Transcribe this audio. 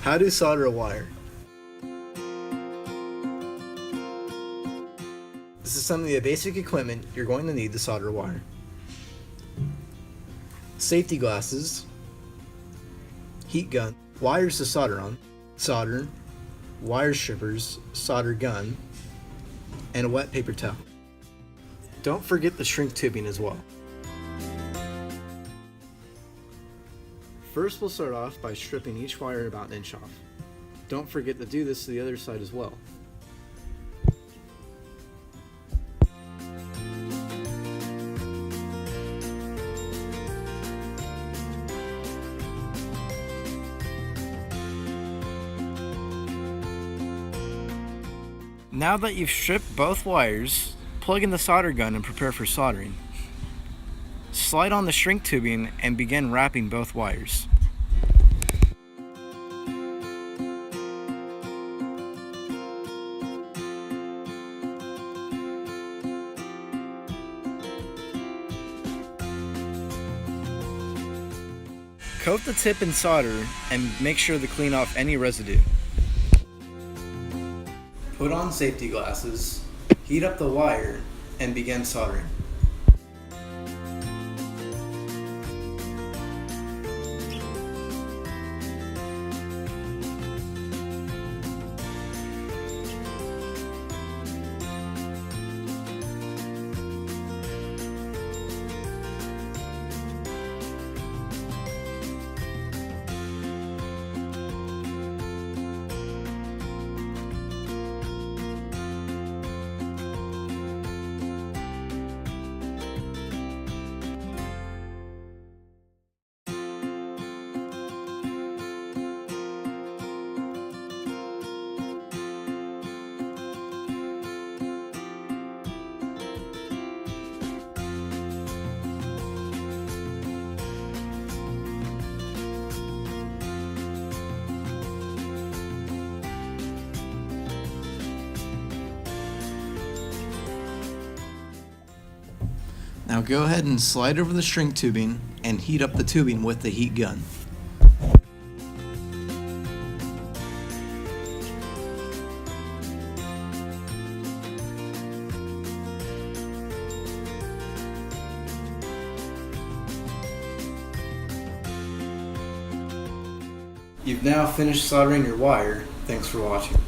How to solder a wire. This is some of the basic equipment you're going to need to solder a wire. Safety glasses, heat gun, wires to solder on, solder, wire strippers, solder gun, and a wet paper towel. Don't forget the shrink tubing as well. First, we'll start off by stripping each wire about 1 inch off. Don't forget to do this to the other side as well. Now that you've stripped both wires, plug in the solder gun and prepare for soldering. Slide on the shrink tubing and begin wrapping both wires. Coat the tip in solder and make sure to clean off any residue. Put on safety glasses, heat up the wire, and begin soldering. Now go ahead and slide over the shrink tubing and heat up the tubing with the heat gun. You've now finished soldering your wire. Thanks for watching.